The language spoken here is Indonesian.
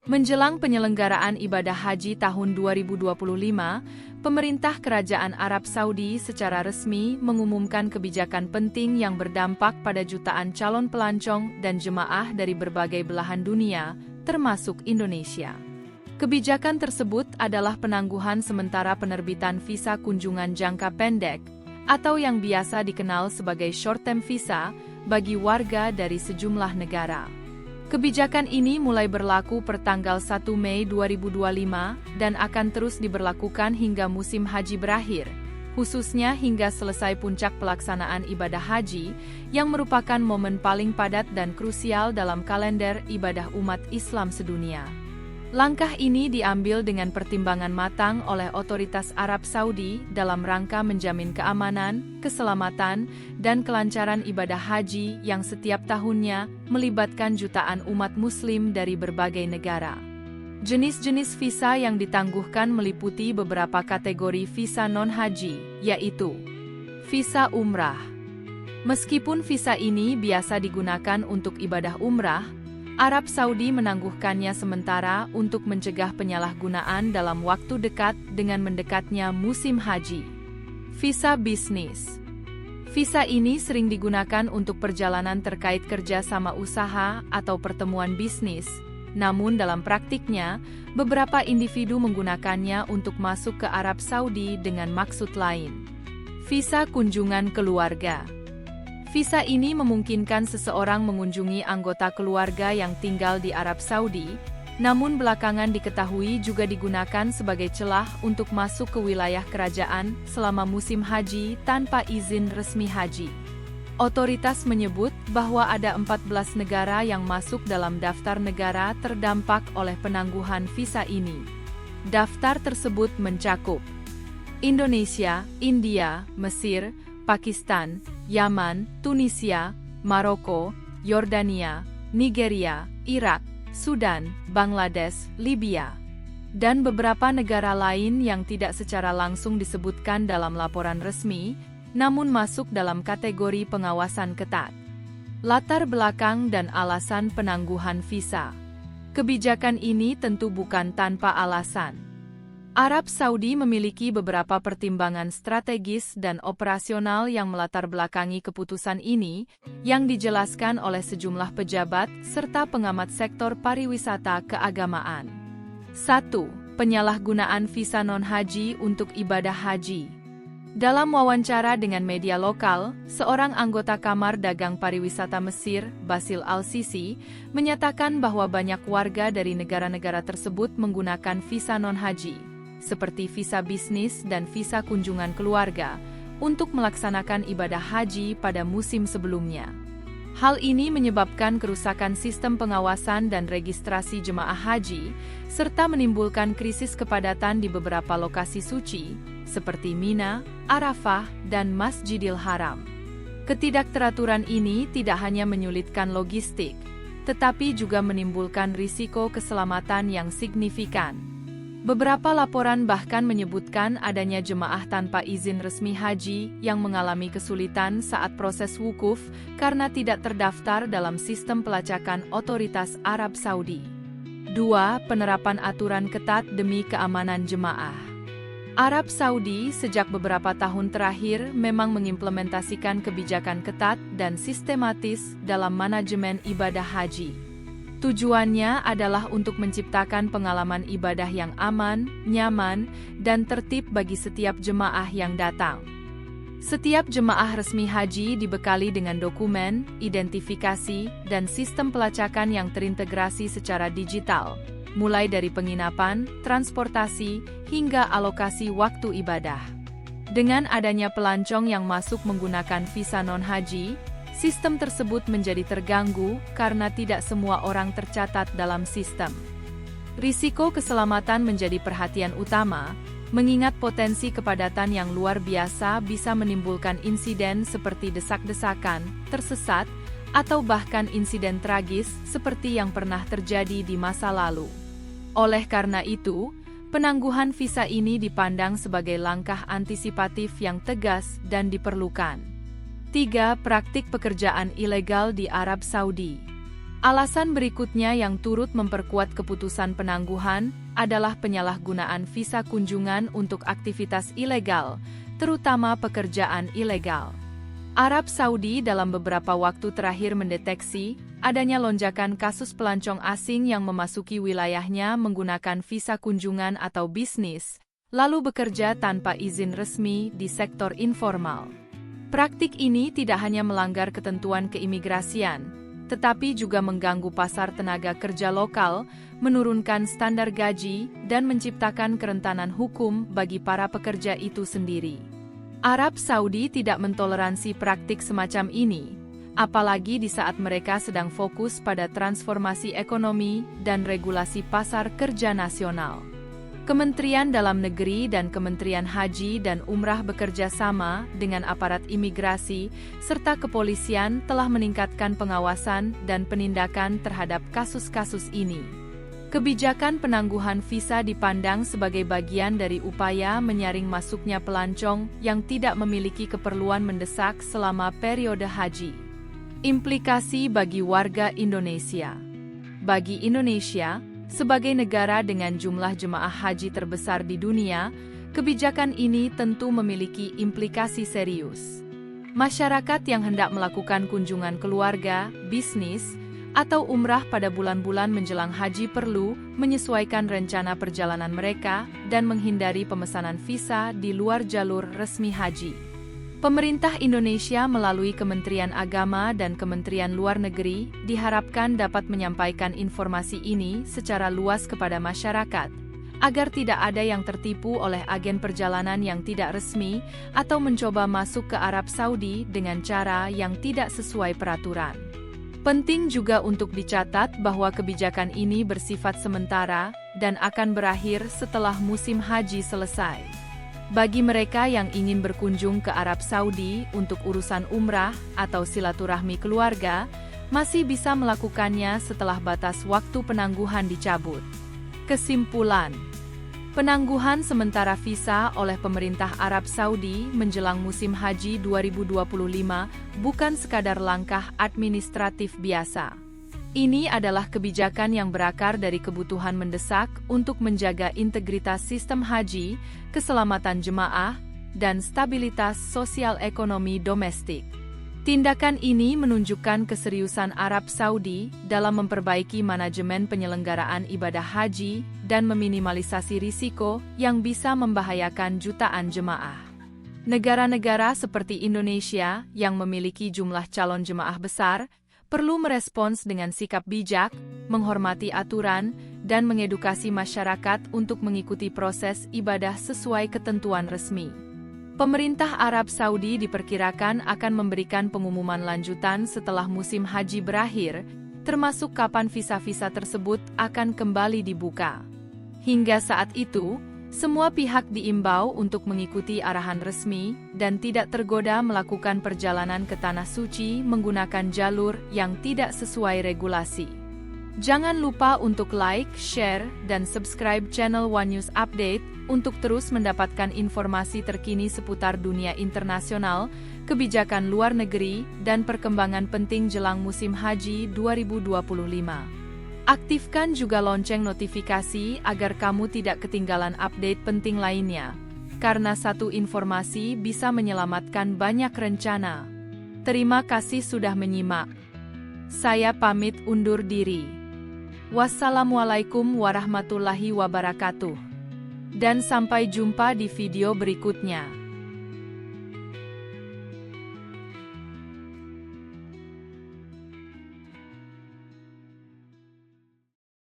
Menjelang penyelenggaraan ibadah haji tahun 2025, pemerintah Kerajaan Arab Saudi secara resmi mengumumkan kebijakan penting yang berdampak pada jutaan calon pelancong dan jemaah dari berbagai belahan dunia, termasuk Indonesia. Kebijakan tersebut adalah penangguhan sementara penerbitan visa kunjungan jangka pendek, atau yang biasa dikenal sebagai short-term visa, bagi warga dari sejumlah negara. Kebijakan ini mulai berlaku per tanggal 1 Mei 2025 dan akan terus diberlakukan hingga musim haji berakhir, khususnya hingga selesai puncak pelaksanaan ibadah haji, yang merupakan momen paling padat dan krusial dalam kalender ibadah umat Islam sedunia. Langkah ini diambil dengan pertimbangan matang oleh otoritas Arab Saudi dalam rangka menjamin keamanan, keselamatan, dan kelancaran ibadah haji yang setiap tahunnya melibatkan jutaan umat muslim dari berbagai negara. Jenis-jenis visa yang ditangguhkan meliputi beberapa kategori visa non-haji, yaitu visa umrah. Meskipun visa ini biasa digunakan untuk ibadah umrah, Arab Saudi menangguhkannya sementara untuk mencegah penyalahgunaan dalam waktu dekat dengan mendekatnya musim haji. Visa bisnis. Visa ini sering digunakan untuk perjalanan terkait kerja sama usaha atau pertemuan bisnis, namun dalam praktiknya, beberapa individu menggunakannya untuk masuk ke Arab Saudi dengan maksud lain. Visa kunjungan keluarga. Visa ini memungkinkan seseorang mengunjungi anggota keluarga yang tinggal di Arab Saudi, namun belakangan diketahui juga digunakan sebagai celah untuk masuk ke wilayah kerajaan selama musim haji tanpa izin resmi haji. Otoritas menyebut bahwa ada 14 negara yang masuk dalam daftar negara terdampak oleh penangguhan visa ini. Daftar tersebut mencakup Indonesia, India, Mesir, Pakistan, Yaman, Tunisia, Maroko, Yordania, Nigeria, Irak, Sudan, Bangladesh, Libya, dan beberapa negara lain yang tidak secara langsung disebutkan dalam laporan resmi, namun masuk dalam kategori pengawasan ketat. Latar belakang dan alasan penangguhan visa. Kebijakan ini tentu bukan tanpa alasan. Arab Saudi memiliki beberapa pertimbangan strategis dan operasional yang melatar belakangi keputusan ini, yang dijelaskan oleh sejumlah pejabat serta pengamat sektor pariwisata keagamaan. 1. Penyalahgunaan visa non-haji untuk ibadah haji. Dalam wawancara dengan media lokal, seorang anggota Kamar Dagang Pariwisata Mesir, Basil Al-Sisi, menyatakan bahwa banyak warga dari negara-negara tersebut menggunakan visa non-haji, seperti visa bisnis dan visa kunjungan keluarga, untuk melaksanakan ibadah haji pada musim sebelumnya. Hal ini menyebabkan kerusakan sistem pengawasan dan registrasi jemaah haji, serta menimbulkan krisis kepadatan di beberapa lokasi suci, seperti Mina, Arafah, dan Masjidil Haram. Ketidakteraturan ini tidak hanya menyulitkan logistik, tetapi juga menimbulkan risiko keselamatan yang signifikan. Beberapa laporan bahkan menyebutkan adanya jemaah tanpa izin resmi haji yang mengalami kesulitan saat proses wukuf karena tidak terdaftar dalam sistem pelacakan otoritas Arab Saudi. 2. Penerapan aturan ketat demi keamanan jemaah. Arab Saudi sejak beberapa tahun terakhir memang mengimplementasikan kebijakan ketat dan sistematis dalam manajemen ibadah haji. Tujuannya adalah untuk menciptakan pengalaman ibadah yang aman, nyaman, dan tertib bagi setiap jemaah yang datang. Setiap jemaah resmi haji dibekali dengan dokumen, identifikasi, dan sistem pelacakan yang terintegrasi secara digital, mulai dari penginapan, transportasi, hingga alokasi waktu ibadah. Dengan adanya pelancong yang masuk menggunakan visa non-haji, sistem tersebut menjadi terganggu karena tidak semua orang tercatat dalam sistem. Risiko keselamatan menjadi perhatian utama, mengingat potensi kepadatan yang luar biasa bisa menimbulkan insiden seperti desak-desakan, tersesat, atau bahkan insiden tragis seperti yang pernah terjadi di masa lalu. Oleh karena itu, penangguhan visa ini dipandang sebagai langkah antisipatif yang tegas dan diperlukan. 3. Praktik pekerjaan ilegal di Arab Saudi. Alasan berikutnya yang turut memperkuat keputusan penangguhan adalah penyalahgunaan visa kunjungan untuk aktivitas ilegal, terutama pekerjaan ilegal. Arab Saudi dalam beberapa waktu terakhir mendeteksi adanya lonjakan kasus pelancong asing yang memasuki wilayahnya menggunakan visa kunjungan atau bisnis, lalu bekerja tanpa izin resmi di sektor informal. Praktik ini tidak hanya melanggar ketentuan keimigrasian, tetapi juga mengganggu pasar tenaga kerja lokal, menurunkan standar gaji, dan menciptakan kerentanan hukum bagi para pekerja itu sendiri. Arab Saudi tidak mentoleransi praktik semacam ini, apalagi di saat mereka sedang fokus pada transformasi ekonomi dan regulasi pasar kerja nasional. Kementerian Dalam Negeri dan Kementerian Haji dan Umrah bekerja sama dengan aparat imigrasi serta kepolisian telah meningkatkan pengawasan dan penindakan terhadap kasus-kasus ini. Kebijakan penangguhan visa dipandang sebagai bagian dari upaya menyaring masuknya pelancong yang tidak memiliki keperluan mendesak selama periode haji. Implikasi bagi warga Indonesia. Bagi Indonesia, sebagai negara dengan jumlah jemaah haji terbesar di dunia, kebijakan ini tentu memiliki implikasi serius. Masyarakat yang hendak melakukan kunjungan keluarga, bisnis, atau umrah pada bulan-bulan menjelang haji perlu menyesuaikan rencana perjalanan mereka dan menghindari pemesanan visa di luar jalur resmi haji. Pemerintah Indonesia melalui Kementerian Agama dan Kementerian Luar Negeri diharapkan dapat menyampaikan informasi ini secara luas kepada masyarakat, agar tidak ada yang tertipu oleh agen perjalanan yang tidak resmi atau mencoba masuk ke Arab Saudi dengan cara yang tidak sesuai peraturan. Penting juga untuk dicatat bahwa kebijakan ini bersifat sementara dan akan berakhir setelah musim haji selesai. Bagi mereka yang ingin berkunjung ke Arab Saudi untuk urusan umrah atau silaturahmi keluarga, masih bisa melakukannya setelah batas waktu penangguhan dicabut. Kesimpulan: penangguhan sementara visa oleh pemerintah Arab Saudi menjelang musim haji 2025 bukan sekadar langkah administratif biasa. Ini adalah kebijakan yang berakar dari kebutuhan mendesak untuk menjaga integritas sistem haji, keselamatan jemaah, dan stabilitas sosial ekonomi domestik. Tindakan ini menunjukkan keseriusan Arab Saudi dalam memperbaiki manajemen penyelenggaraan ibadah haji dan meminimalisasi risiko yang bisa membahayakan jutaan jemaah. Negara-negara seperti Indonesia yang memiliki jumlah calon jemaah besar perlu merespons dengan sikap bijak, menghormati aturan, dan mengedukasi masyarakat untuk mengikuti proses ibadah sesuai ketentuan resmi. Pemerintah Arab Saudi diperkirakan akan memberikan pengumuman lanjutan setelah musim haji berakhir, termasuk kapan visa-visa tersebut akan kembali dibuka. Hingga saat itu, semua pihak diimbau untuk mengikuti arahan resmi dan tidak tergoda melakukan perjalanan ke Tanah Suci menggunakan jalur yang tidak sesuai regulasi. Jangan lupa untuk like, share, dan subscribe channel One News Update untuk terus mendapatkan informasi terkini seputar dunia internasional, kebijakan luar negeri, dan perkembangan penting jelang musim haji 2025. Aktifkan juga lonceng notifikasi agar kamu tidak ketinggalan update penting lainnya, karena satu informasi bisa menyelamatkan banyak rencana. Terima kasih sudah menyimak. Saya pamit undur diri. Wassalamualaikum warahmatullahi wabarakatuh. Dan sampai jumpa di video berikutnya.